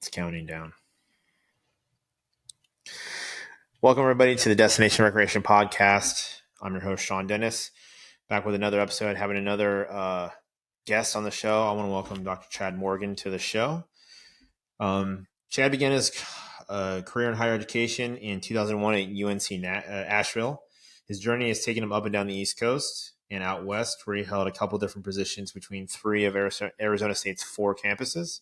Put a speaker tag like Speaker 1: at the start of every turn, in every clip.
Speaker 1: It's counting down. Welcome, everybody, to the Destination Recreation Podcast. I'm your host, Sean Dennis, back with another episode, having another guest on the show. I want to welcome Dr. Chad Morgan to the show. Chad began his career in higher education in 2001 at UNC Asheville. His journey has taken him up and down the East Coast and out west, where he held a couple different positions between three of Arizona State's four campuses.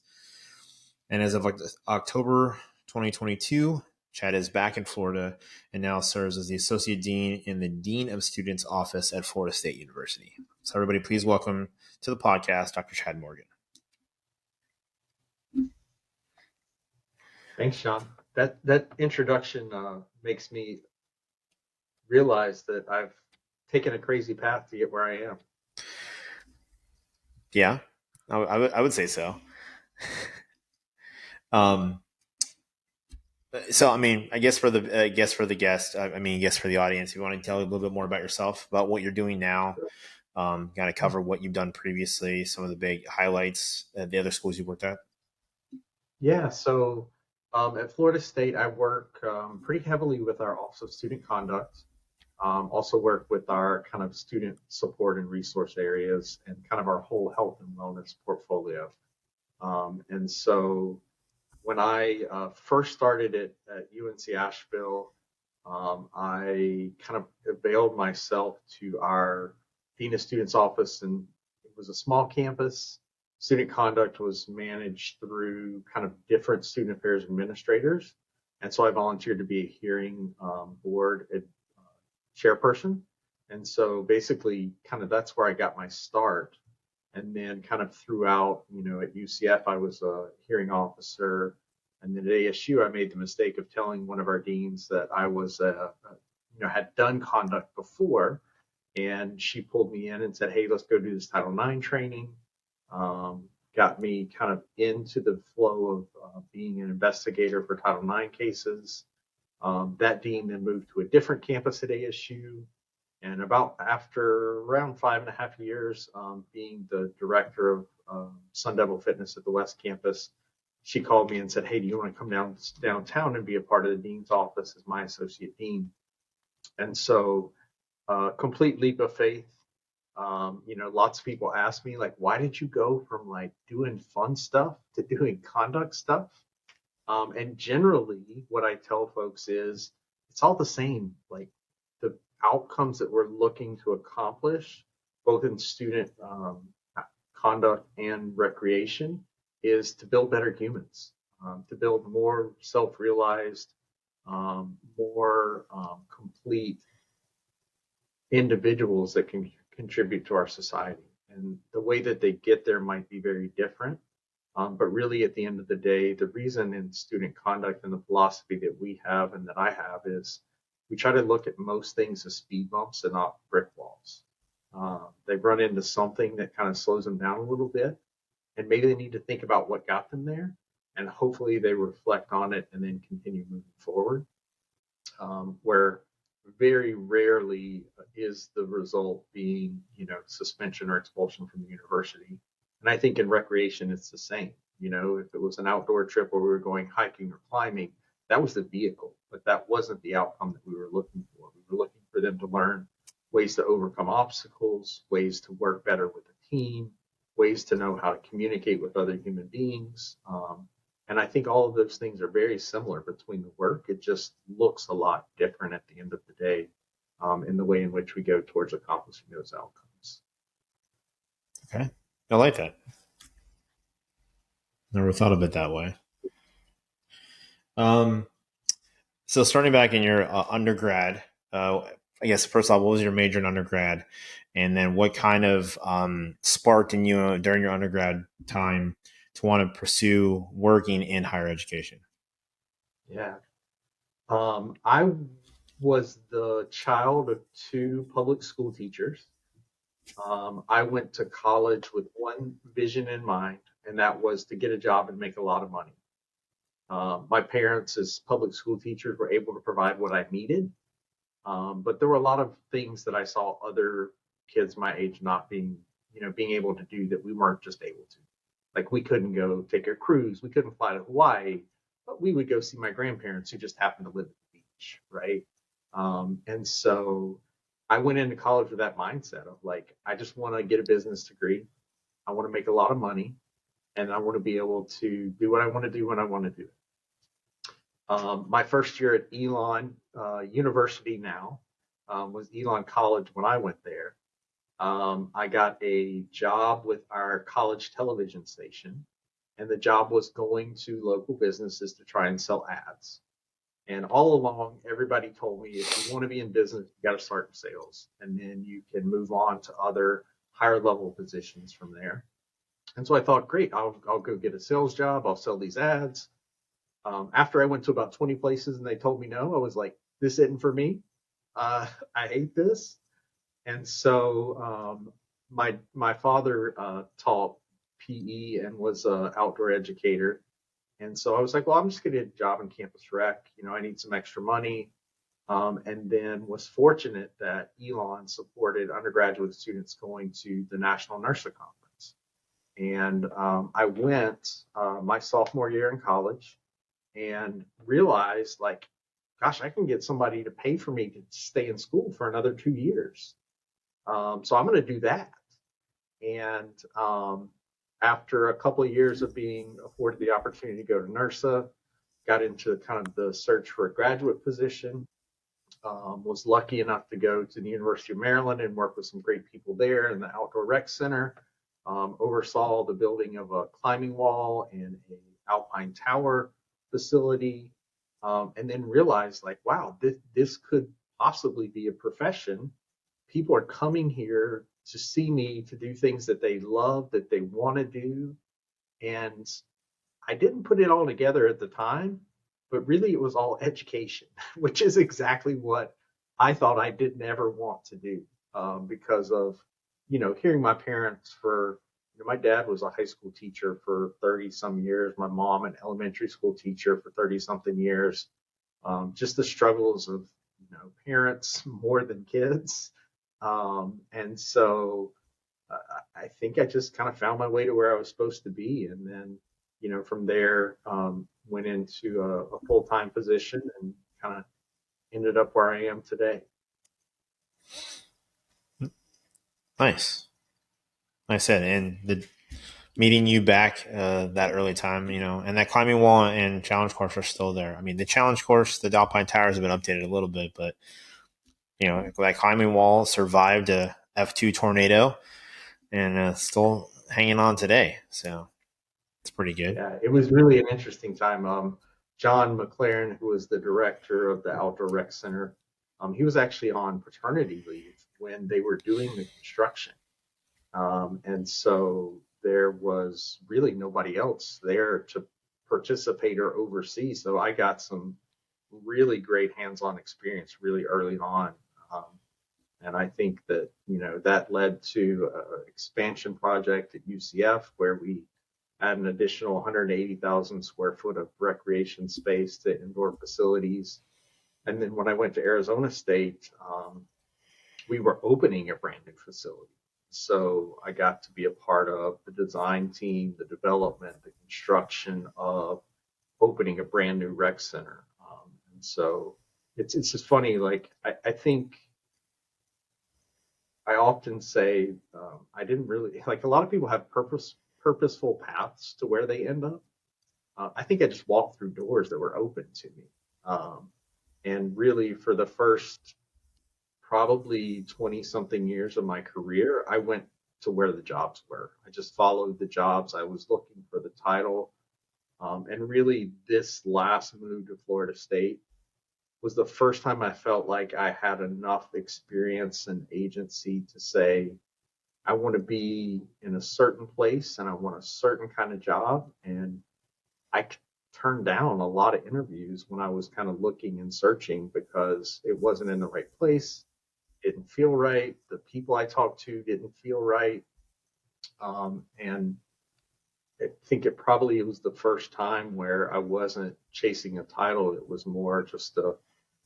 Speaker 1: And as of October 2022, Chad is back in Florida and now serves as the Associate Dean in the Dean of Students Office at Florida State University. So everybody, please welcome to the podcast, Dr. Chad Morgan.
Speaker 2: Thanks, Sean. That introduction makes me realize that I've taken a crazy path to get where I am.
Speaker 1: Yeah, I would say so. So, I mean, I guess for the guest, for the audience, you want to tell a little bit more about yourself, about what you're doing now, kind of cover what you've done previously, some of the big highlights at the other schools you worked at.
Speaker 2: Yeah, so at Florida State, I work pretty heavily with our Office of Student Conduct. Also work with our kind of student support and resource areas and kind of our whole health and wellness portfolio. And so when I first started at UNC Asheville, I kind of availed myself to our Dean of Students office, and it was a small campus. Student conduct was managed through kind of different student affairs administrators. And so I volunteered to be a hearing board chairperson. And so basically, kind of that's where I got my start. And then kind of throughout, at UCF, I was a hearing officer. And then at ASU, I made the mistake of telling one of our deans that I was, had done conduct before. And she pulled me in and said, hey, let's go do this Title IX training. Got me kind of into the flow of being an investigator for Title IX cases. That dean then moved to a different campus at ASU. And after around 5.5 years being the director of Sun Devil Fitness at the West Campus, she called me and said, hey, do you want to come downtown and be a part of the dean's office as my associate dean? And so complete leap of faith. Lots of people ask me, like, why did you go from like doing fun stuff to doing conduct stuff? And generally what I tell folks is it's all the same. Like the outcomes that we're looking to accomplish, both in student conduct and recreation, is to build better humans, to build more self-realized, more complete individuals that can contribute to our society. And the way that they get there might be very different. But really, at the end of the day, the reason in student conduct and the philosophy that we have and that I have is we try to look at most things as speed bumps and not brick walls. They run into something that kind of slows them down a little bit, and maybe they need to think about what got them there, and hopefully they reflect on it and then continue moving forward. Where very rarely is the result being, suspension or expulsion from the university. And I think in recreation, it's the same. If it was an outdoor trip where we were going hiking or climbing, that was the vehicle, but that wasn't the outcome that we were looking for. We were looking for them to learn ways to overcome obstacles, ways to work better with a team, ways to know how to communicate with other human beings. And I think all of those things are very similar between the work. It just looks a lot different at the end of the day in the way in which we go towards accomplishing those outcomes.
Speaker 1: Okay. I like that. Never thought of it that way. So starting back in your undergrad, I guess first off, what was your major in undergrad? And then what kind of sparked in you during your undergrad time to want to pursue working in higher education?
Speaker 2: Yeah. I was the child of two public school teachers. I went to college with one vision in mind, and that was to get a job and make a lot of money. My parents, as public school teachers, were able to provide what I needed. But there were a lot of things that I saw other kids my age not being able to do that we weren't just able to. Like we couldn't go take a cruise, we couldn't fly to Hawaii, but we would go see my grandparents who just happened to live at the beach, right? And so I went into college with that mindset of like, I just want to get a business degree. I want to make a lot of money, and I want to be able to do what I want to do when I want to do it. My first year at Elon University now was Elon College when I went there. I got a job with our college television station, and the job was going to local businesses to try and sell ads. And all along, everybody told me if you want to be in business, you got to start in sales, and then you can move on to other higher level positions from there. And so I thought, great, I'll go get a sales job. I'll sell these ads. After I went to about 20 places and they told me no, I was like, this isn't for me. I hate this. And so my father taught PE and was an outdoor educator. And so I was like, well, I'm just going to get a job in campus rec. I need some extra money. And then was fortunate that Elon supported undergraduate students going to the National Nurses Conference. And I went my sophomore year in college and realized like, gosh, I can get somebody to pay for me to stay in school for another 2 years. So I'm going to do that. And after a couple of years of being afforded the opportunity to go to NERSA, got into kind of the search for a graduate position, was lucky enough to go to the University of Maryland and work with some great people there in the Outdoor Rec Center, oversaw the building of a climbing wall and a alpine tower facility, and then realized like, wow, this could possibly be a profession. People are coming here to see me to do things that they love, that they want to do. And I didn't put it all together at the time, but really it was all education, which is exactly what I thought I didn't ever want to do because of, hearing my parents my dad was a high school teacher for 30 some years, my mom an elementary school teacher for 30 something years. Just the struggles of, parents more than kids. And so I think I just kind of found my way to where I was supposed to be. And then, from there, went into a full-time position and kind of ended up where I am today.
Speaker 1: Nice. Like I said, and the meeting you back that early time, and that climbing wall and challenge course are still there. I mean, the challenge course, the Alpine Towers have been updated a little bit, but that climbing wall survived a F2 tornado and still hanging on today. So it's pretty good.
Speaker 2: Yeah, it was really an interesting time. John McLaren, who was the director of the Outdoor Rec Center, he was actually on paternity leave when they were doing the construction. And so there was really nobody else there to participate or oversee. So I got some really great hands-on experience really early on. Um, and I think that, that led to an expansion project at UCF where we add an additional 180,000 square foot of recreation space to indoor facilities. And then when I went to Arizona State, we were opening a brand new facility. So I got to be a part of the design team, the development, the construction of opening a brand new rec center. And so it's just funny. Like I think I often say I didn't really like a lot of people have purposeful paths to where they end up. I think I just walked through doors that were open to me. And really, for the first probably 20 something years of my career, I went to where the jobs were. I just followed the jobs. I was looking for the title. And really, this last move to Florida State was the first time I felt like I had enough experience and agency to say, I want to be in a certain place and I want a certain kind of job. And I turned down a lot of interviews when I was kind of looking and searching because it wasn't in the right place. It didn't feel right. The people I talked to didn't feel right. And I think it probably was the first time where I wasn't chasing a title. It was more just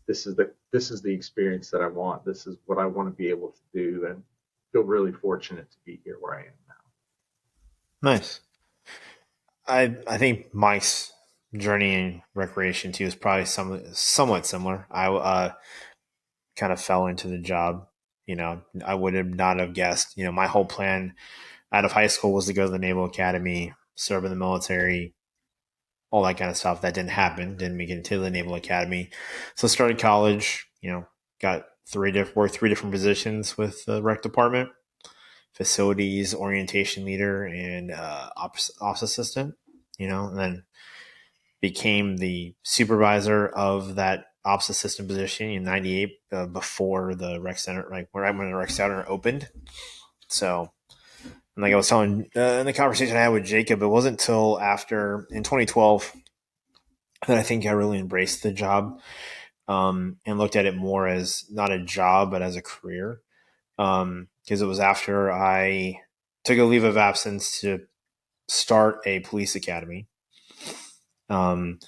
Speaker 2: this is the experience that I want. This is what I want to be able to do, and feel really fortunate to be here where I am now.
Speaker 1: Nice. I think Mike's journey in recreation too is probably somewhat similar. I kind of fell into the job. I would have not have guessed. My whole plan out of high school was to go to the Naval Academy, serve in the military, all that kind of stuff. That didn't happen. Didn't make it into the Naval Academy. So started college. Got worked three different positions with the rec department: facilities orientation leader and ops assistant. And then became the supervisor of that ops assistant position in '98 before the rec center, like right when the rec center opened. So, and like I was telling in the conversation I had with Jacob, it wasn't until after in 2012 that I think I really embraced the job and looked at it more as not a job but as a career. Because it was after I took a leave of absence to start a police academy. Um,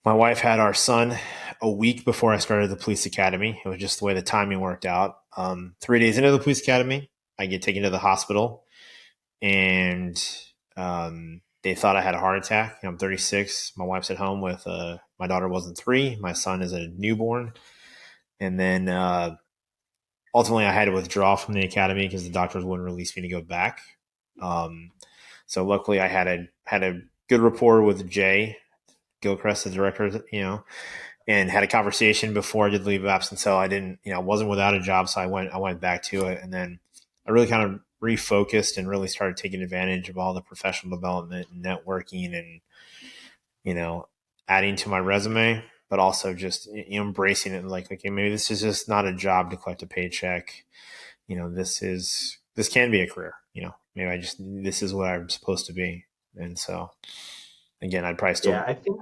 Speaker 1: my wife had our son a week before I started the police academy. It was just the way the timing worked out. 3 days into the police academy, I get taken to the hospital, and they thought I had a heart attack. I'm 36. My wife's at home with my daughter wasn't 3. My son is a newborn, and then ultimately I had to withdraw from the academy because the doctors wouldn't release me to go back. Um, so luckily I had a good rapport with Jay Gilchrist, the director, and had a conversation before I did leave of absence. So I didn't, I wasn't without a job. So I went back to it. And then I really kind of refocused and really started taking advantage of all the professional development and networking and, you know, adding to my resume, but also just embracing it. Like, okay, maybe this is just not a job to collect a paycheck. This can be a career, maybe this is what I'm supposed to be. And so again, I'd probably
Speaker 2: Yeah,
Speaker 1: still
Speaker 2: I think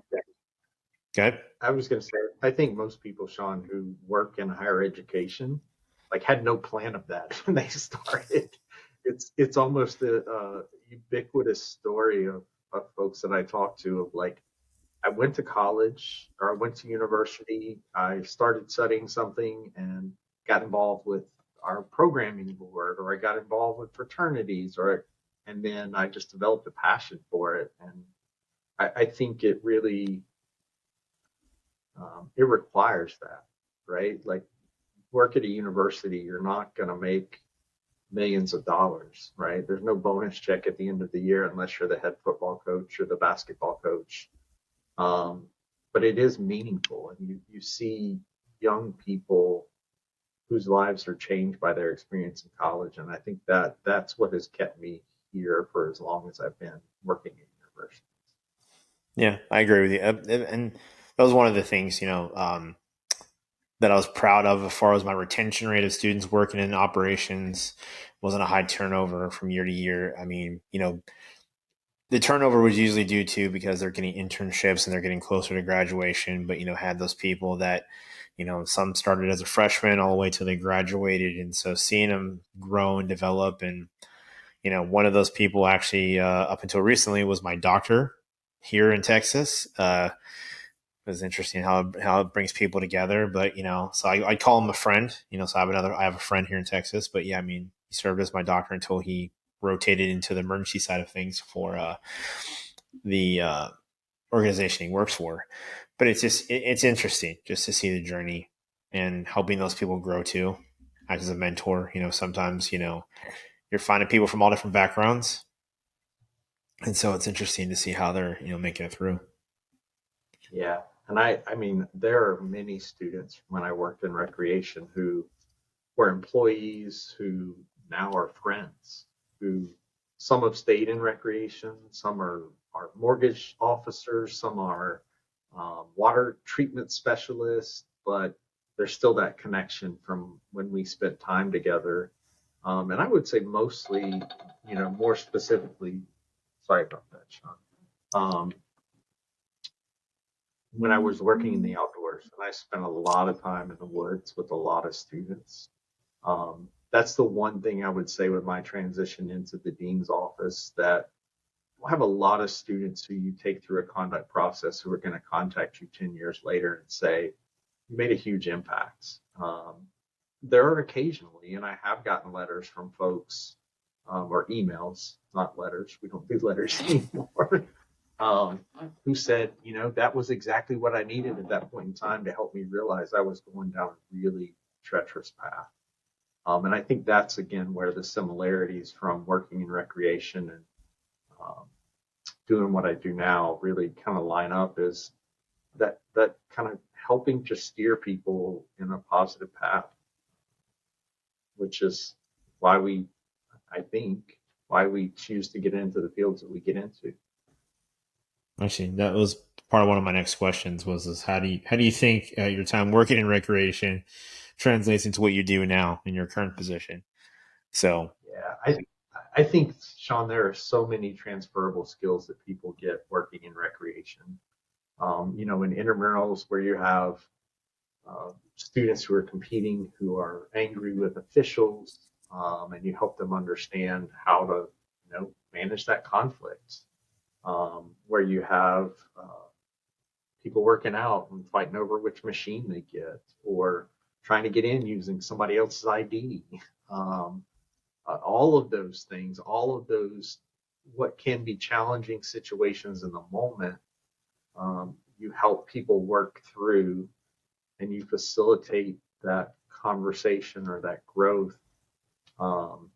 Speaker 1: go.
Speaker 2: I was going to say, I think most people, Sean, who work in higher education, like had no plan of that when they started. It's almost a ubiquitous story of folks that I talk to of like, I went to college or I went to university, I started studying something and got involved with our programming board, or I got involved with fraternities, and then I just developed a passion for it. And I think it really it requires that, right? Like work at a university, you're not going to make millions of dollars, right? There's no bonus check at the end of the year unless you're the head football coach or the basketball coach. Um, but it is meaningful, and you see young people whose lives are changed by their experience in college, and I think that's what has kept me here for as long as I've been working at university.
Speaker 1: Yeah, I agree with you. And that was one of the things, that I was proud of as far as my retention rate of students working in operations wasn't a high turnover from year to year. I mean, the turnover was usually due to because they're getting internships and they're getting closer to graduation, but, had those people that, some started as a freshman all the way till they graduated. And so seeing them grow and develop and, one of those people actually, up until recently was my doctor here in Texas. It was interesting how it brings people together. But so I call him a friend. So I have a friend here in Texas. But yeah, I mean, he served as my doctor until he rotated into the emergency side of things for the organization he works for. But it's interesting just to see the journey and helping those people grow too. Act as a mentor. Sometimes you're finding people from all different backgrounds, and so it's interesting to see how they're making it through.
Speaker 2: Yeah. And I mean, there are many students when I worked in recreation who were employees who now are friends, who some have stayed in recreation, some are mortgage officers, some are water treatment specialists, but there's still that connection from when we spent time together. And I would say mostly, more specifically, sorry about that, Sean. When I was working in the outdoors, and I spent a lot of time in the woods with a lot of students. That's the one thing I would say with my transition into the dean's office, that I have a lot of students who you take through a conduct process who are going to contact you 10 years later and say, you made a huge impact. There are occasionally, and I have gotten letters from folks or emails, not letters. We don't do letters anymore. um, who said, that was exactly what I needed at that point in time to help me realize I was going down a really treacherous path. And I think that's, again, where the similarities from working in recreation and um, doing what I do now really kind of line up, is that kind of helping to steer people in a positive path, which is why I think, why we choose to get into the fields that we get into.
Speaker 1: Actually, that was part of one of my next questions. Was how do you think your time working in recreation translates into what you do now in your current position? So,
Speaker 2: Yeah, I think, Sean, there are so many transferable skills that people get working in recreation. In intramurals where you have students who are competing, who are angry with officials, and you help them understand how to, manage that conflict. Where you have people working out and fighting over which machine they get, or trying to get in using somebody else's ID. Um, all of those things, all of those, what can be challenging situations in the moment, you help people work through, and you facilitate that conversation or that growth. Um,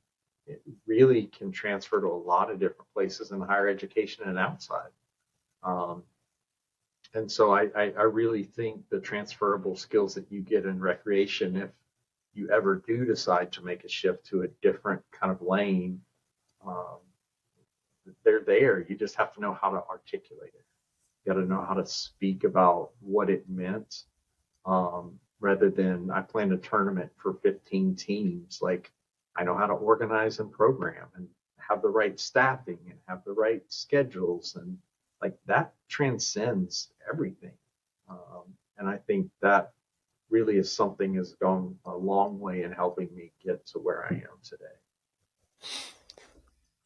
Speaker 2: it really can transfer to a lot of different places in higher education and outside. Um, and so I really think the transferable skills that you get in recreation, if you ever do decide to make a shift to a different kind of lane, um, they're there. You just have to know how to articulate it. You got to know how to speak about what it meant, rather than I planned a tournament for 15 teams. Like, I know how to organize and program and have the right staffing and have the right schedules, and like that transcends everything. And I think that really is something has gone a long way in helping me get to where I am today.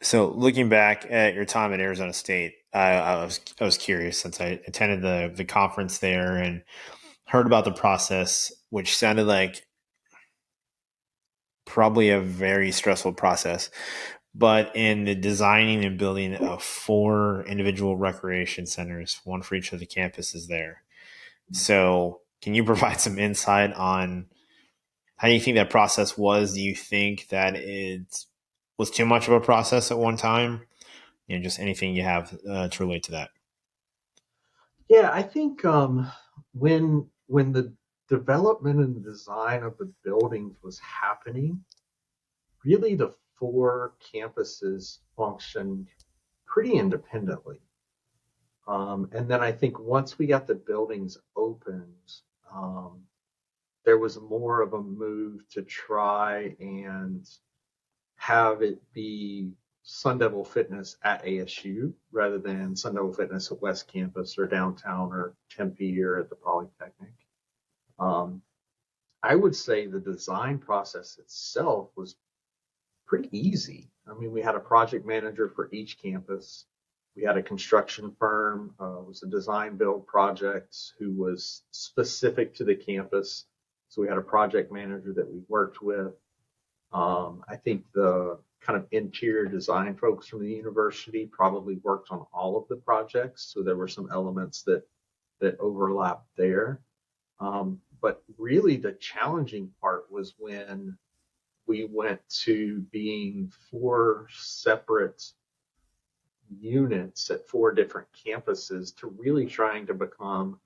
Speaker 1: so looking back at your time at Arizona State, I was curious since I attended the conference there and heard about the process, which sounded like probably a very stressful process. But in the designing and building of 4 individual recreation centers, one for each of the campuses there. So, can you provide some insight on how do you think that process was? Do you think that it was too much of a process at one time? Just anything you have to relate to that.
Speaker 2: Yeah, I think when the development and design of the buildings was happening, really the 4 campuses functioned pretty independently. And then I think once we got the buildings opened, um, there was more of a move to try and have it be Sun Devil Fitness at ASU rather than Sun Devil Fitness at West Campus or downtown or Tempe or at the Polytechnic. Um, I would say the design process itself was pretty easy. I mean, we had a project manager for each campus. We had a construction firm, was a design build project who was specific to the campus. So we had a project manager that we worked with. I think the kind of interior design folks from the university probably worked on all of the projects. So there were some elements that overlapped there. But really the challenging part was when we went to being 4 separate units at 4 different campuses to really trying to become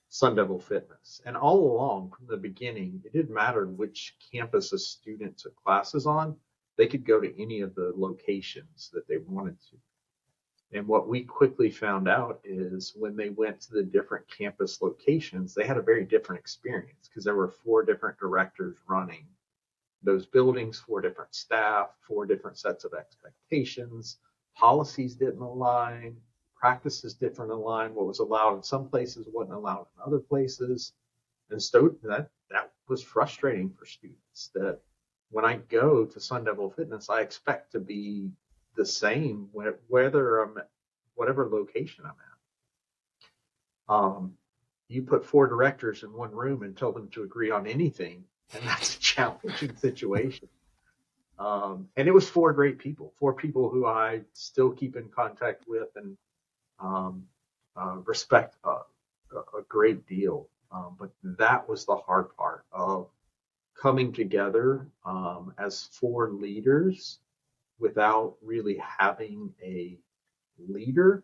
Speaker 2: Sun Devil Fitness. And all along from the beginning, it didn't matter which campus a student took classes on. They could go to any of the locations that they wanted to. And what we quickly found out is when they went to the different campus locations, they had a very different experience because there were 4 different directors running those buildings, 4 different staff, 4 different sets of expectations. Policies didn't align, practices didn't align. What was allowed in some places wasn't allowed in other places. And so that was frustrating for students, that when I go to Sun Devil Fitness, I expect to be the same whether I'm at whatever location I'm at. You put 4 directors in one room and tell them to agree on anything, and that's a challenging situation. And it was four people who I still keep in contact with and um, respect a great deal. But that was the hard part of coming together as four leaders without really having a leader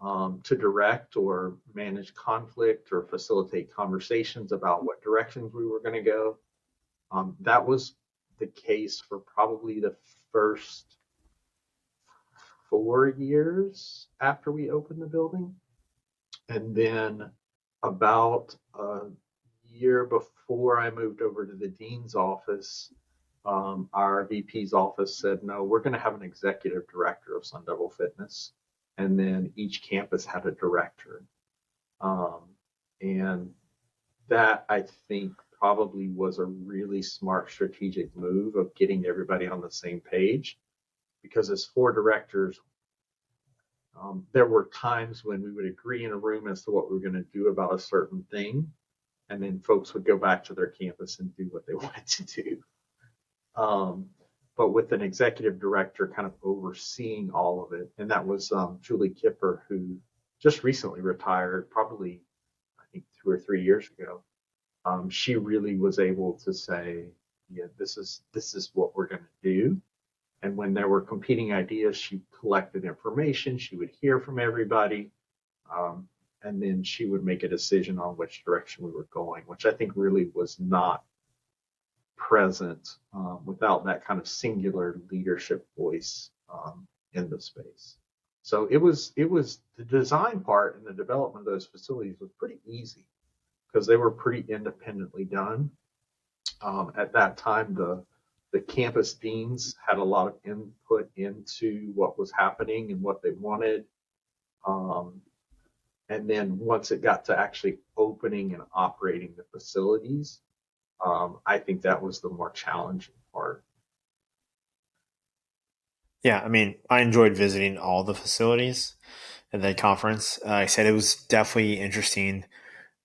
Speaker 2: to direct or manage conflict or facilitate conversations about what directions we were going to go. That was the case for probably the first 4 years after we opened the building. And then about a year before I moved over to the dean's office, our VP's office said, no, we're going to have an executive director of Sun Devil Fitness. And then each campus had a director. Um, and that I think probably was a really smart strategic move of getting everybody on the same page. Because as four directors, there were times when we would agree in a room as to what we were going to do about a certain thing, and then folks would go back to their campus and do what they wanted to do. Um, but with an executive director kind of overseeing all of it, and that was Julie Kipper, who just recently retired, probably I think 2 or 3 years ago. She really was able to say, "Yeah, this is what we're going to do." And when there were competing ideas, she collected information. She would hear from everybody, um, and then she would make a decision on which direction we were going, which I think really was not present without that kind of singular leadership voice in the space. So it was the design part and the development of those facilities was pretty easy because they were pretty independently done. At that time, the campus deans had a lot of input into what was happening and what they wanted. Um, and then once it got to actually opening and operating the facilities, I think that was the more challenging part.
Speaker 1: Yeah, I mean, I enjoyed visiting all the facilities at that conference. I said it was definitely interesting,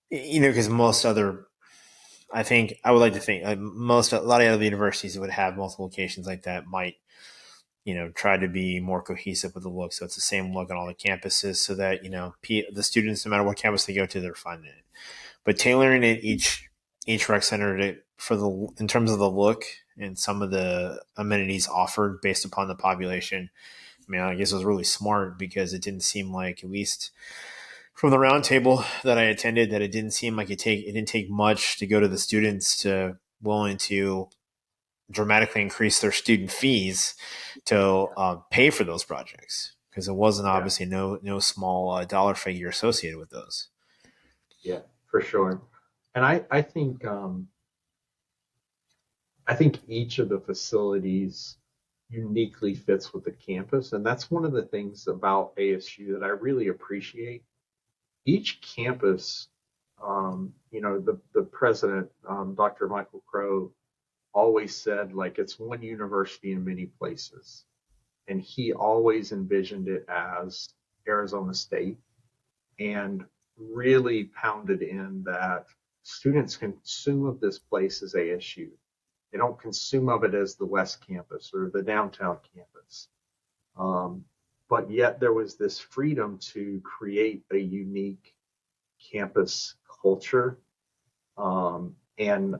Speaker 1: because most other, I think, I would like to think, a lot of other universities that would have multiple locations like that might, try to be more cohesive with the look. So it's the same look on all the campuses so that, the students, no matter what campus they go to, they're finding it. But tailoring it each rec center in terms of the look and some of the amenities offered based upon the population. I mean, I guess it was really smart because it didn't seem like, at least from the roundtable that I attended, that it didn't seem like it didn't take much to go to the students to willing to dramatically increase their student fees to pay for those projects, because it wasn't
Speaker 2: Yeah,
Speaker 1: obviously no small dollar figure associated with those.
Speaker 2: yeah, for sure. And I think each of the facilities uniquely fits with the campus, and that's one of the things about ASU that I really appreciate. Each campus, the president, Dr. Michael Crow, always said like it's one university in many places, and he always envisioned it as Arizona State, and really pounded in that students consume of this place as ASU. They don't consume of it as the West Campus or the downtown campus. Um, but yet there was this freedom to create a unique campus culture. And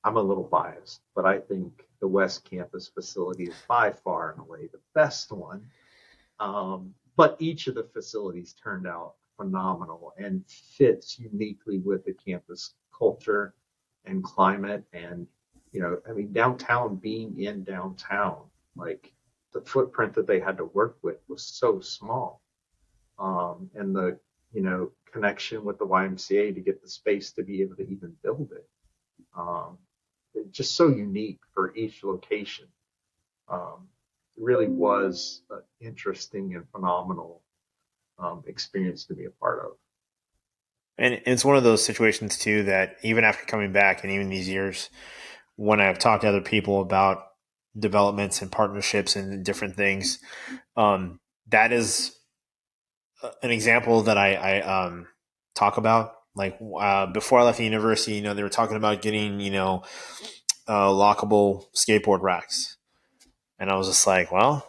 Speaker 2: I'm a little biased, but I think the West Campus facility is by far and away the best one. But each of the facilities turned out phenomenal and fits uniquely with the campus culture and climate. And, I mean, downtown being in downtown, like the footprint that they had to work with was so small. And the, connection with the YMCA to get the space to be able to even build it. Um, just so unique for each location. Um, it really was an interesting and phenomenal experience to be a part of.
Speaker 1: And it's one of those situations too that even after coming back and even these years, when I've talked to other people about developments and partnerships and different things, that is an example that I talk about. Like before I left the university, they were talking about getting, lockable skateboard racks. And I was just like, well,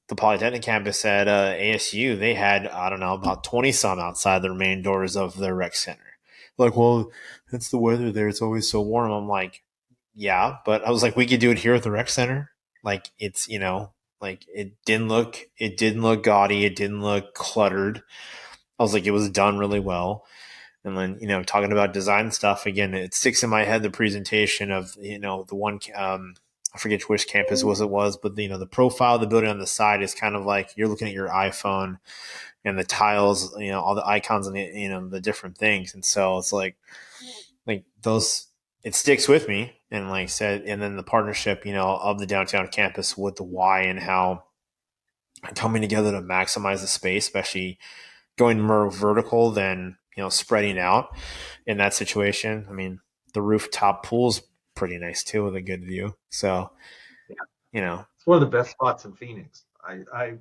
Speaker 1: the Polytechnic campus at ASU, they had, I don't know, about 20 some outside the main doors of their rec center. Like, well, it's the weather there. It's always so warm. I'm like, yeah, but I was like, we could do it here at the rec center. Like, it's, like it didn't look gaudy. It didn't look cluttered. I was like, it was done really well. And then, talking about design stuff again, it sticks in my head the presentation of, the one, I forget which campus it was, but the profile of the building on the side is kind of like you're looking at your iPhone and the tiles, all the icons and the different things. And so it's like those, it sticks with me. And like I said, and then the partnership, of the downtown campus with the Y and how coming together to maximize the space, especially going more vertical than spreading out in that situation. I mean, the rooftop pool's pretty nice too with a good view. So
Speaker 2: Yeah,
Speaker 1: you know,
Speaker 2: it's one of the best spots in Phoenix. I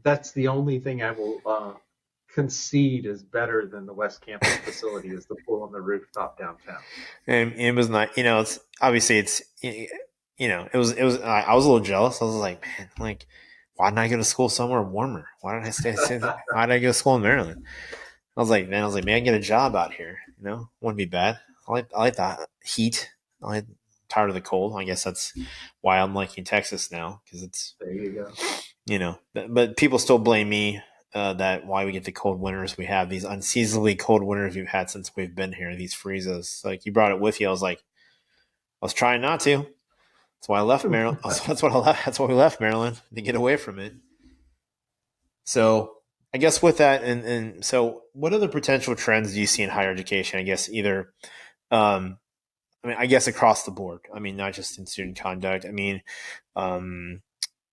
Speaker 2: that's the only thing I will concede is better than the West Campus facility is the pool on the rooftop downtown.
Speaker 1: and it was not. It's obviously it was. I was a little jealous. I was like, man, like, why didn't I go to school somewhere warmer? Why didn't I stay? Why did I go to school in Maryland? Man, I get a job out here. Wouldn't be bad. I like the heat. I'm tired of the cold. I guess that's why I'm liking Texas now because it's
Speaker 2: There you go.
Speaker 1: but people still blame me that why we get the cold winters we have, these unseasonably cold winters we've had since we've been here, these freezes. Like you brought it with you. I was like, I was trying not to. That's why I left Maryland. That's why we left Maryland to get away from it. So I guess with that, and so what other potential trends do you see in higher education? I guess either, um, I guess across the board. I mean, not just in student conduct. I mean, um,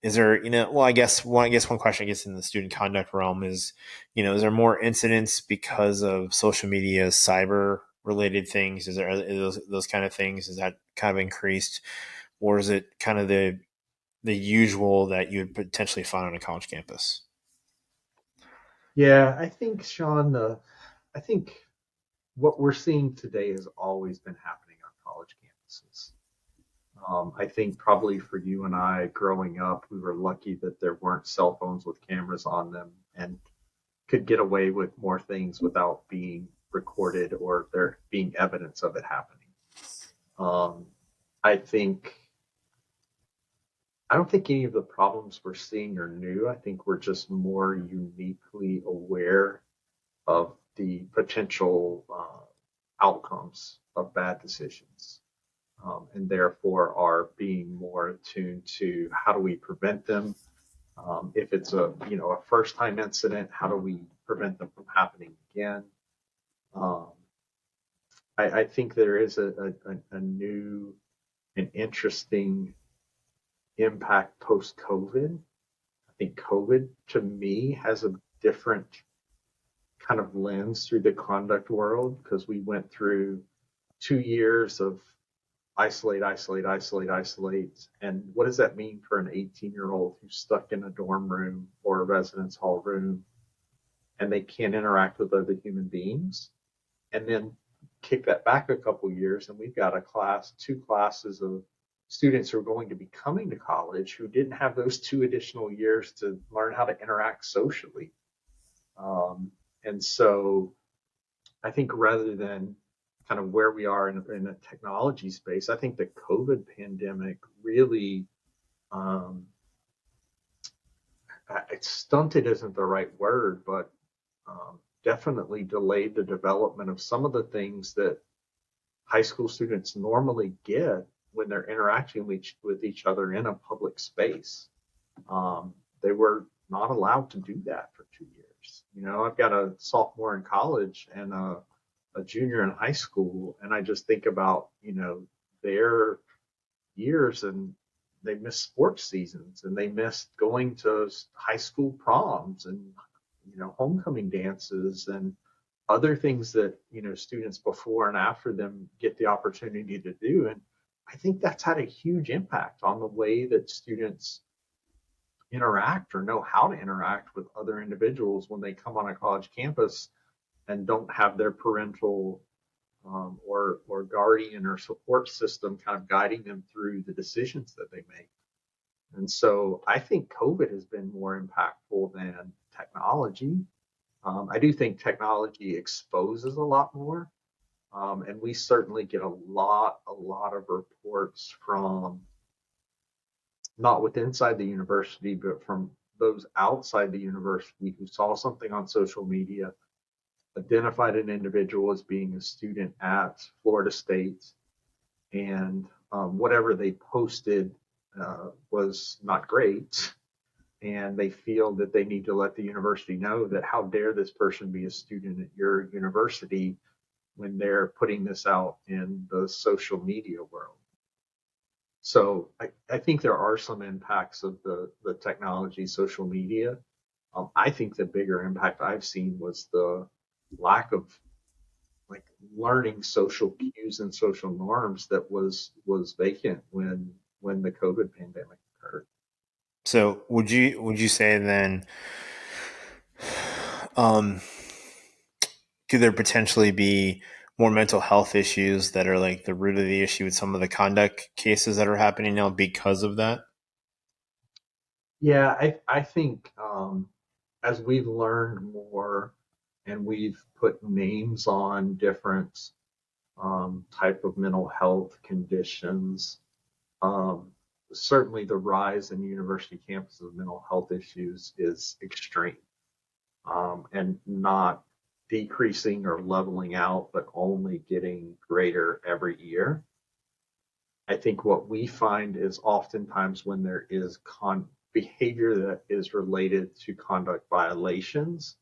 Speaker 1: is there, well, I guess one question I guess in the student conduct realm is, is there more incidents because of social media, cyber related things? Is there those kind of things? Is that kind of increased, or is it kind of the usual that you would potentially find on a college campus?
Speaker 2: Yeah, I think Sean, I think what we're seeing today has always been happening on college campuses. I think probably for you and I growing up, we were lucky that there weren't cell phones with cameras on them and could get away with more things without being recorded or there being evidence of it happening. Um, I think I don't think any of the problems we're seeing are new. I think we're just more uniquely aware of the potential outcomes of bad decisions, and therefore are being more attuned to how do we prevent them. If it's a first time incident, how do we prevent them from happening again? Um, I think there is a new and interesting impact post COVID. I think COVID to me has a different kind of lens through the conduct world because we went through 2 years of isolate, isolate, isolate, isolate. And what does that mean for an 18-year-old who's stuck in a dorm room or a residence hall room and they can't interact with other human beings? And then kick that back a couple years, and we've got two classes of students who are going to be coming to college who didn't have those 2 additional years to learn how to interact socially. And so I think rather than kind of where we are in a technology space, I think the COVID pandemic really, um, it stunted isn't the right word, but definitely delayed the development of some of the things that high school students normally get when they're interacting with each other in a public space. They were not allowed to do that for 2 years. I've got a sophomore in college and a junior in high school, and I just think about, their years and they missed sports seasons and they missed going to high school proms and, homecoming dances and other things that students before and after them get the opportunity to do. And I think that's had a huge impact on the way that students interact or know how to interact with other individuals when they come on a college campus and don't have their parental or guardian or support system kind of guiding them through the decisions that they make. And so I think COVID has been more impactful than technology. I do think technology exposes a lot more. And we certainly get a lot of reports from not with inside the university, but from those outside the university who saw something on social media, identified an individual as being a student at Florida State, and whatever they posted was not great. And they feel that they need to let the university know that how dare this person be a student at your university when they're putting this out in the social media world. So I think there are some impacts of the technology, social media. I think the bigger impact I've seen was the lack of like learning social cues and social norms that was vacant when the COVID pandemic occurred.
Speaker 1: So would you say then, um, could there potentially be more mental health issues that are like the root of the issue with some of the conduct cases that are happening now because of that?
Speaker 2: Yeah, I think as we've learned more and we've put names on different type of mental health conditions, um, certainly the rise in university campuses of mental health issues is extreme, and not decreasing or leveling out, but only getting greater every year. I think what we find is oftentimes when there is behavior that is related to conduct violations,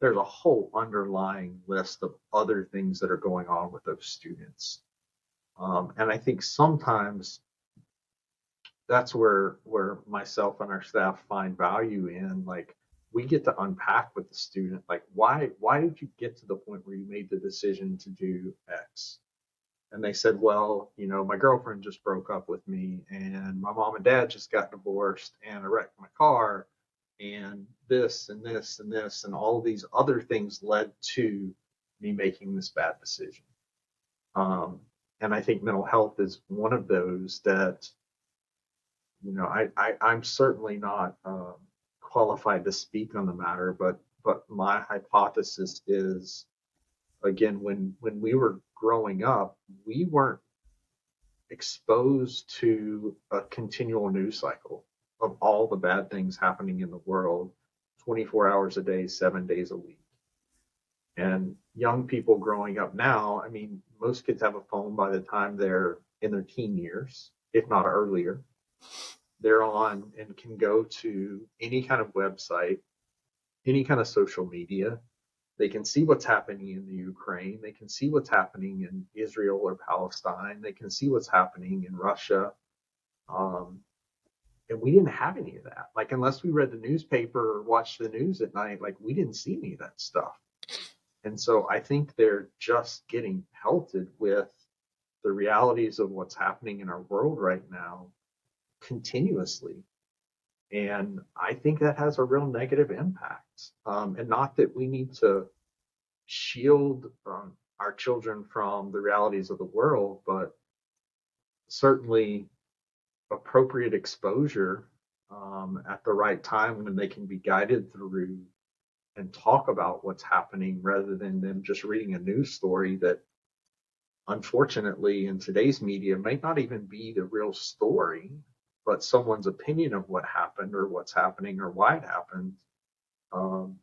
Speaker 2: there's a whole underlying list of other things that are going on with those students. And I think sometimes that's where myself and our staff find value in, like, we get to unpack with the student, like, why did you get to the point where you made the decision to do X? And they said, well, my girlfriend just broke up with me, and my mom and dad just got divorced, and I wrecked my car, and this and this and this and all these other things led to me making this bad decision. Um, and I think mental health is one of those that, I'm certainly not qualified to speak on the matter, but my hypothesis is, again, when we were growing up, we weren't exposed to a continual news cycle of all the bad things happening in the world 24 hours a day, 7 days a week. And young people growing up now, I mean, most kids have a phone by the time they're in their teen years, if not earlier. They're on and can go to any kind of website, any kind of social media. They can see what's happening in the Ukraine. They can see what's happening in Israel or Palestine. They can see what's happening in Russia. Um, and we didn't have any of that. Like, unless we read the newspaper or watched the news at night, like, we didn't see any of that stuff. And so I think they're just getting pelted with the realities of what's happening in our world right now continuously. And I think that has a real negative impact. And not that we need to shield our children from the realities of the world, but certainly appropriate exposure at the right time when they can be guided through and talk about what's happening rather than them just reading a news story that, unfortunately, in today's media might not even be the real story, but someone's opinion of what happened or what's happening or why it happened. um,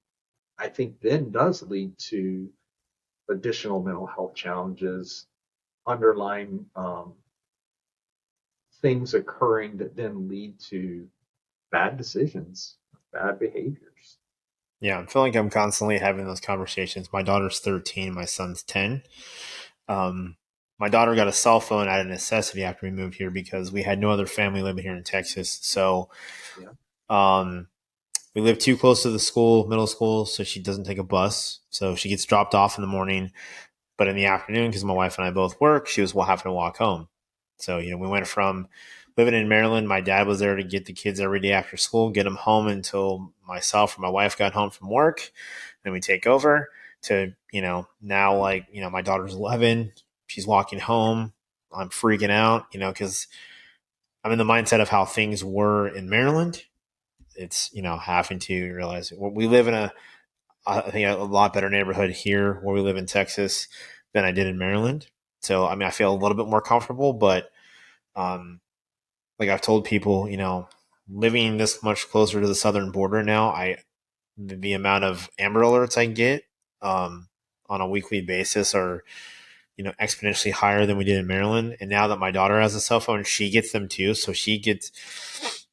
Speaker 2: I think then does lead to additional mental health challenges, underlying things occurring that then lead to bad decisions, bad behaviors.
Speaker 1: Yeah, I feel like I'm constantly having those conversations. My daughter's 13, my son's 10. Um, my daughter got a cell phone out of necessity after we moved here because we had no other family living here in Texas. So
Speaker 2: Yeah.
Speaker 1: um, we live too close to the school, middle school, so she doesn't take a bus. So she gets dropped off in the morning, but in the afternoon, because my wife and I both work, she was having to walk home. So, we went from living in Maryland. My dad was there to get the kids every day after school, get them home until myself or my wife got home from work. Then we take over to, now, like, my daughter's 11, she's walking home. I'm freaking out, because I'm in the mindset of how things were in Maryland. It's, having to realize we live in I think a lot better neighborhood here where we live in Texas than I did in Maryland. So, I mean, I feel a little bit more comfortable, but, um, like I've told people, living this much closer to the southern border now, the amount of Amber Alerts I get, um, on a weekly basis are, exponentially higher than we did in Maryland. And now that my daughter has a cell phone, she gets them too. So she gets,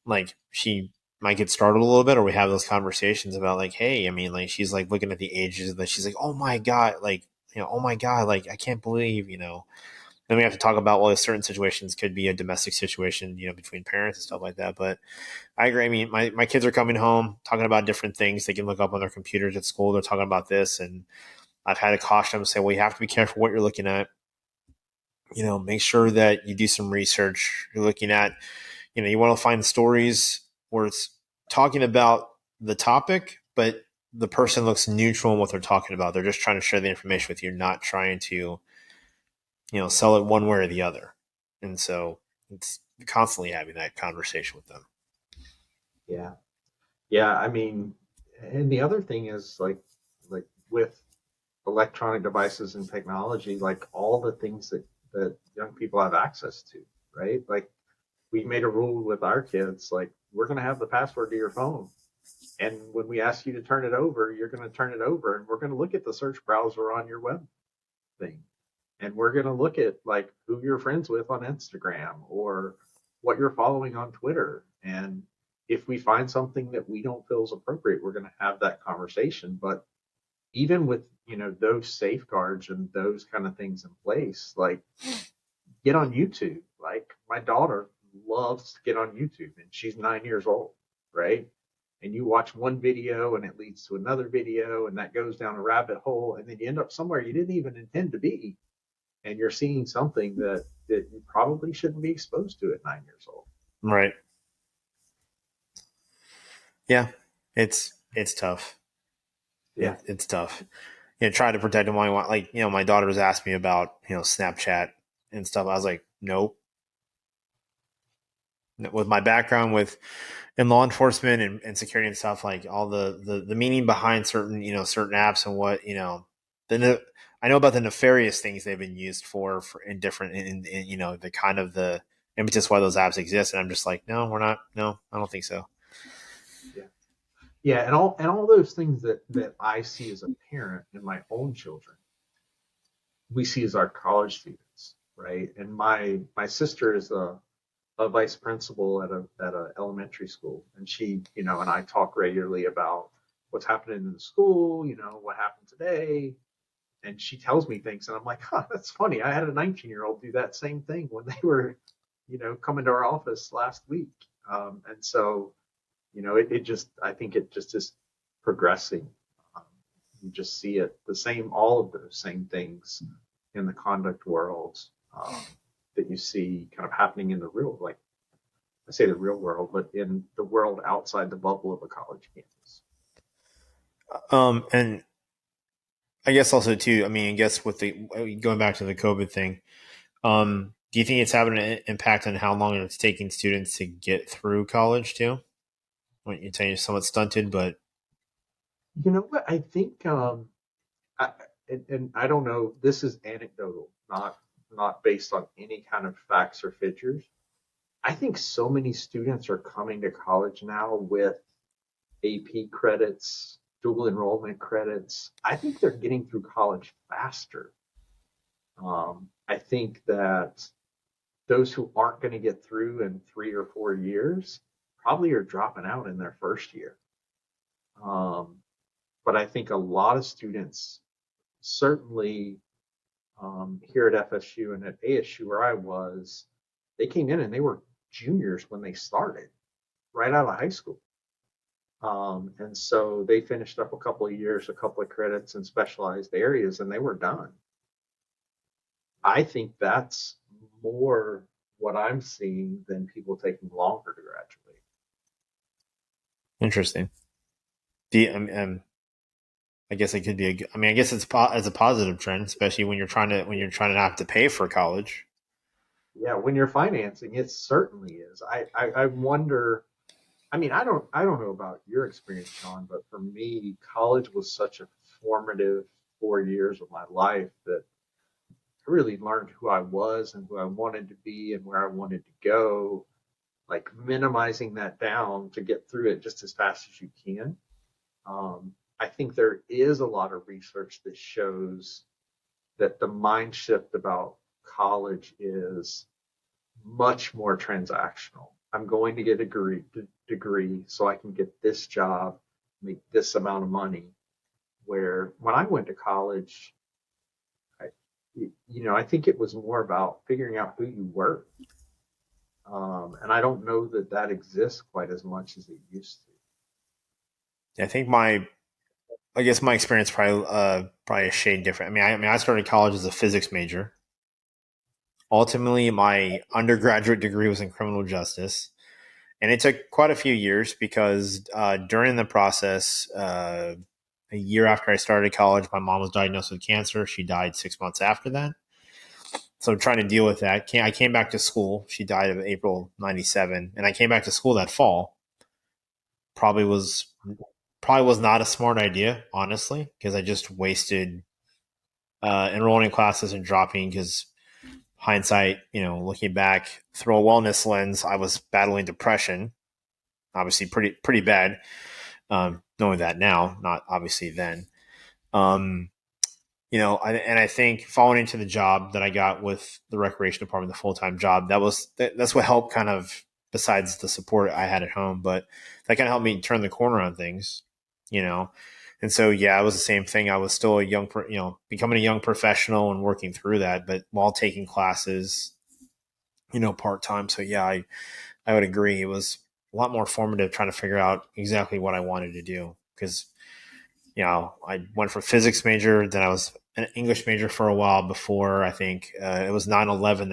Speaker 1: like, she might get startled a little bit, or we have those conversations about, like, hey, I mean, like, she's like looking at the ages that she's like, oh my God, like, oh my God, like, I can't believe, then we have to talk about, well, certain situations could be a domestic situation, between parents and stuff like that. But I agree. I mean, my kids are coming home talking about different things they can look up on their computers at school. They're talking about this. And I've had to caution them, say, well, you have to be careful what you're looking at. Make sure that you do some research. You're looking at, you want to find stories where it's talking about the topic, but the person looks neutral in what they're talking about. They're just trying to share the information with you, not trying to, sell it one way or the other. And so it's constantly having that conversation with them.
Speaker 2: Yeah. Yeah. I mean, and the other thing is like with electronic devices and technology, like all the things that young people have access to, right? Like we made a rule with our kids, like we're going to have the password to your phone. And when we ask you to turn it over, you're going to turn it over and we're going to look at the search browser on your web thing. And we're going to look at like who you're friends with on Instagram or what you're following on Twitter. And if we find something that we don't feel is appropriate, we're going to have that conversation. But even with, those safeguards and those kind of things in place, like get on YouTube. Like my daughter loves to get on YouTube and she's 9 years old, right? And you watch one video and it leads to another video and that goes down a rabbit hole and then you end up somewhere you didn't even intend to be and you're seeing something that you probably shouldn't be exposed to at 9 years old.
Speaker 1: Right. Yeah. It's tough.
Speaker 2: Yeah.
Speaker 1: It's tough. Try to protect them while you want. Like, my daughter was asking me about, Snapchat and stuff. I was like, nope. With my background in law enforcement and security and stuff, like all the meaning behind certain, certain apps and what, I know about the nefarious things they've been used for in different, in the kind of the impetus why those apps exist. And I'm just like, no, we're not. No, I don't think so.
Speaker 2: Yeah. Yeah. And all those things that I see as a parent in my own children, we see as our college students, right? And my sister is a vice principal at a elementary school, and she, and I talk regularly about what's happening in the school, what happened today, and she tells me things, and I'm like, huh, that's funny. I had a 19-year-old do that same thing when they were, coming to our office last week, and so, it just, I think it just is progressing. Um, you just see it the same, all of those same things in the conduct world. Um, that you see kind of happening in the real, like I say the real world, but in the world outside the bubble of a college campus.
Speaker 1: And I guess also too, I mean, I guess with the going back to the COVID thing, do you think it's having an impact on how long it's taking students to get through college too? When you're saying you're somewhat stunted, but
Speaker 2: You know what? I think, I, and I don't know. This is anecdotal, not based on any kind of facts or figures. I think so many students are coming to college now with AP credits, dual enrollment credits. I think they're getting through college faster. I think that those who aren't going to get through in 3 or 4 years probably are dropping out in their first year. Um, but I think a lot of students, certainly here at FSU and at ASU where I was, they came in and they were juniors when they started, right out of high school. And so they finished up a couple of years, a couple of credits in specialized areas, and they were done. I think that's more what I'm seeing than people taking longer to graduate.
Speaker 1: interesting. The I guess it could be I mean, I guess it's a positive trend, especially when you're trying to not have to pay for college.
Speaker 2: Yeah, when you're financing, it certainly is. I wonder. I mean, I don't know about your experience, Sean, but for me, college was such a formative 4 years of my life that I really learned who I was and who I wanted to be and where I wanted to go, like minimizing that down to get through it just as fast as you can. I think there is a lot of research that shows that the mind shift about college is much more transactional. I'm going to get a degree so I can get this job, make this amount of money. Where when I went to college, I, I think it was more about figuring out who you were. And I don't know that that exists quite as much as it used to.
Speaker 1: I think I guess my experience probably a shade different. I started college as a physics major. Ultimately, my undergraduate degree was in criminal justice, and it took quite a few years because during the process, a year after I started college, my mom was diagnosed with cancer. She died 6 months after that. So trying to deal with that, I came back to school. She died of April '97, and I came back to school that fall. Probably was probably was not a smart idea, honestly, because I just wasted enrolling in classes and dropping because hindsight, looking back through a wellness lens, I was battling depression, obviously pretty bad. Knowing that now, not obviously then. Um, and I think falling into the job that I got with the recreation department, the full time job, that's what helped kind of besides the support I had at home, but that kind of helped me turn the corner on things, you know. And so, yeah, it was the same thing. I was still becoming a young professional and working through that, but while taking classes, part time. So, yeah, I would agree. It was a lot more formative trying to figure out exactly what I wanted to do because I went for physics major, then I was an English major for a while before I think it was 9/11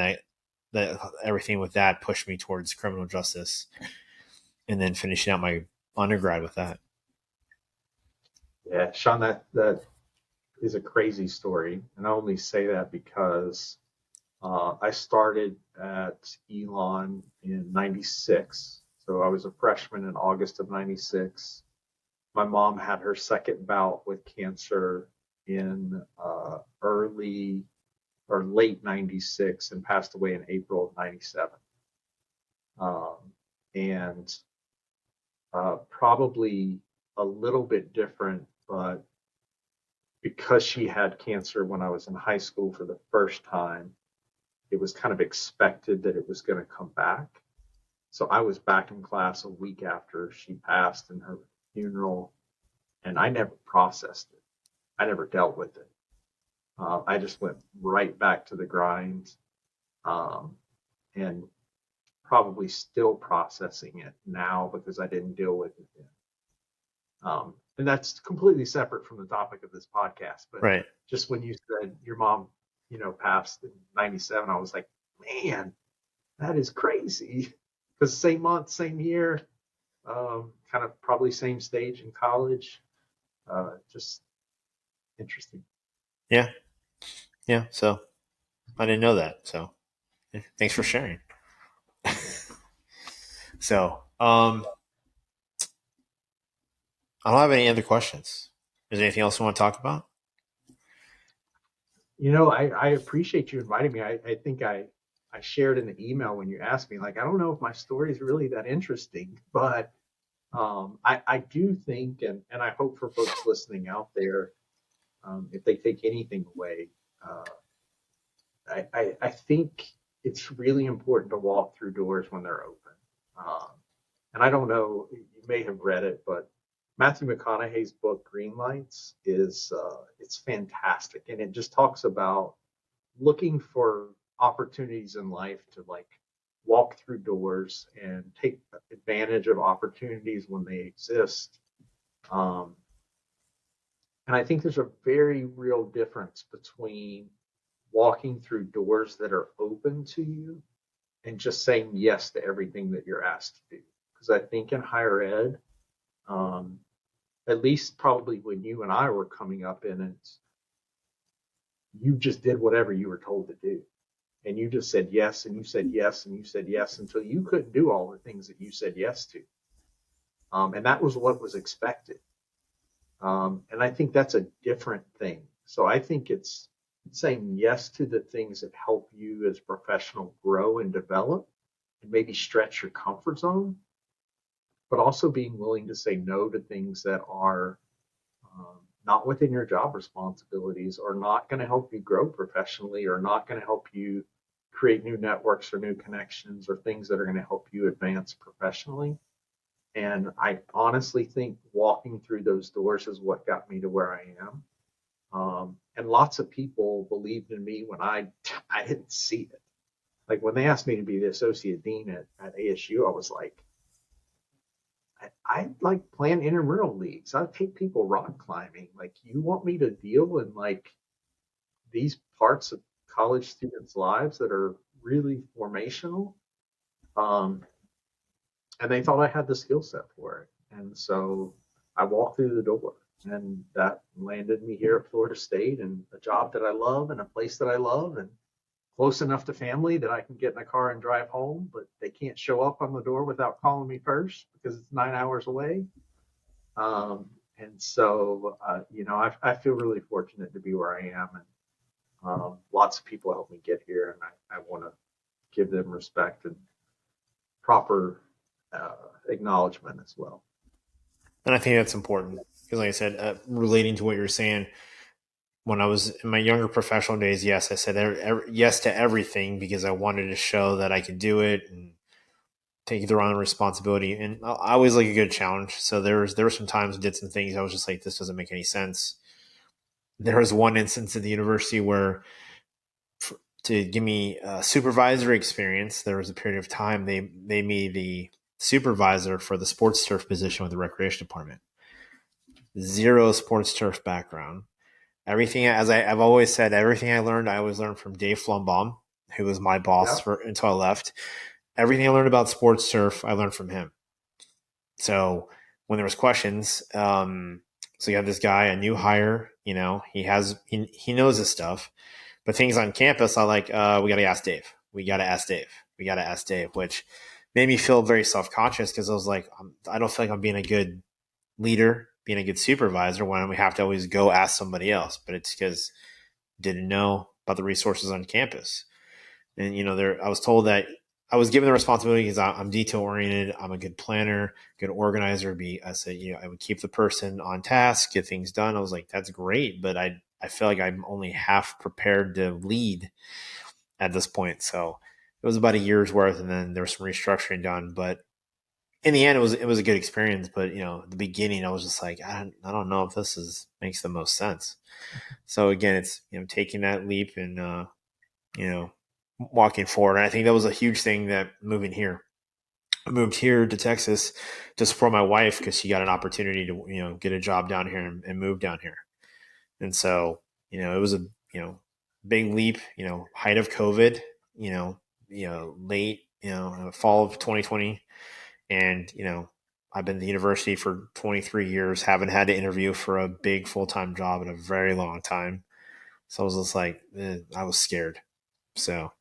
Speaker 1: that everything with that pushed me towards criminal justice, and then finishing out my undergrad with that.
Speaker 2: Yeah, Sean, that is a crazy story, and I only say that because I started at Elon in '96, so I was a freshman in August of '96. My mom had her second bout with cancer in early or late '96 and passed away in April of '97. And Probably a little bit different, but because she had cancer when I was in high school for the first time, it was kind of expected that it was going to come back. So I was back in class a week after she passed in her funeral, and I never processed it. I never dealt with it. I just went right back to the grind, um, and probably still processing it now because I didn't deal with it then. And that's completely separate from the topic of this podcast. But
Speaker 1: Right.
Speaker 2: just when you said your mom, passed in '97, I was like, man, that is crazy. Because same month, same year, kind of probably same stage in college. Just interesting.
Speaker 1: Yeah. Yeah. So I didn't know that. So thanks for sharing. So I don't have any other questions. Is there anything else you want to talk about?
Speaker 2: I appreciate you inviting me. I think I shared in the email when you asked me, like, I don't know if my story is really that interesting, but I do think, and I hope for folks listening out there, if they take anything away, uh, I think it's really important to walk through doors when they're open. Um, and I don't know, you may have read it, but Matthew McConaughey's book Green Lights is it's fantastic, and it just talks about looking for opportunities in life to like walk through doors and take advantage of opportunities when they exist. Um, and I think there's a very real difference between walking through doors that are open to you and just saying yes to everything that you're asked to do. Because I think in higher ed, um, at least probably when you and I were coming up in it, you just did whatever you were told to do. And you just said yes, and you said yes, and you said yes until you couldn't do all the things that you said yes to. And that was what was expected. And I think that's a different thing. So I think it's saying yes to the things that help you as a professional grow and develop and maybe stretch your comfort zone, but also being willing to say no to things that are not within your job responsibilities or not going to help you grow professionally or not going to help you create new networks or new connections or things that are going to help you advance professionally. And I honestly think walking through those doors is what got me to where I am. And lots of people believed in me when I didn't see it. Like when they asked me to be the associate dean at ASU, I was like, I like playing intramural leagues. I take people rock climbing. Like you want me to deal in like these parts of college students' lives that are really formational. Um, and they thought I had the skill set for it. And so I walked through the door, and that landed me here at Florida State and a job that I love and a place that I love and close enough to family that I can get in a car and drive home, but they can't show up on the door without calling me first because it's 9 hours away. And so, I feel really fortunate to be where I am. And lots of people helped me get here, and I want to give them respect and proper acknowledgement as well.
Speaker 1: And I think that's important because, like I said, relating to what you're saying, when I was in my younger professional days, yes, I said yes to everything because I wanted to show that I could do it and take the on responsibility. And I always like a good challenge. So there were some times I did some things I was just like, this doesn't make any sense. There was one instance at the university where to give me a supervisory experience, there was a period of time they made me the supervisor for the sports turf position with the recreation department. Zero sports turf background. Everything, as I've always said, everything I always learned from Dave Flumbaum, who was my boss
Speaker 2: Yeah.
Speaker 1: until I left. Everything I learned about sports turf, I learned from him. So when there was questions, so you have this guy, a new hire, he knows his stuff, but things on campus, I like, we got to ask Dave. We got to ask Dave. We got to ask Dave, which made me feel very self-conscious because I was like, I don't feel like I'm being a good leader, being a good supervisor when we have to always go ask somebody else. But it's because didn't know about the resources on campus. And, I was told that I was given the responsibility because I'm detail oriented. I'm a good planner, good organizer. I said, I would keep the person on task, get things done. I was like, that's great. But I feel like I'm only half prepared to lead at this point. So it was about a year's worth. And then there was some restructuring done, but in the end, it was a good experience. But, at the beginning, I was just like, I don't know if makes the most sense. So again, it's, taking that leap and, walking forward. And I think that was a huge thing that moving here. I moved here to Texas to support my wife because she got an opportunity to, get a job down here and move down here. And so, it was a, big leap, height of COVID, late, fall of 2020. And, I've been at the university for 23 years, haven't had to interview for a big full-time job in a very long time. So I was just like, I was scared. So,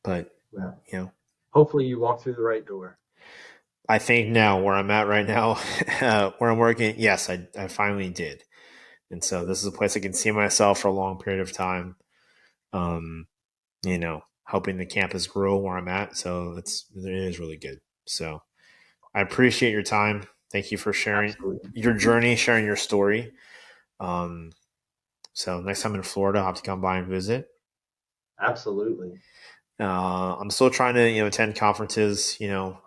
Speaker 1: but
Speaker 2: Yeah. Hopefully you walk through the right door.
Speaker 1: I think now where I'm at right now, where I'm working, yes, I finally did. And so this is a place I can see myself for a long period of time. Um, helping the campus grow where I'm at. So it is really good. So I appreciate your time. Thank you for sharing
Speaker 2: Absolutely.
Speaker 1: your journey, sharing your story. So next time in Florida, I'll have to come by and visit.
Speaker 2: Absolutely.
Speaker 1: I'm still trying to, attend conferences,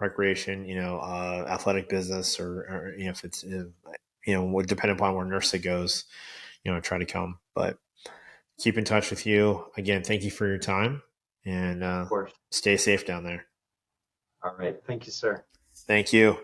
Speaker 1: recreation, athletic business or if it's, would depend upon where NERSA goes, try to come, but keep in touch with you again. Thank you for your time and
Speaker 2: Of course.
Speaker 1: stay safe down there.
Speaker 2: All right. Thank you, sir.
Speaker 1: Thank you.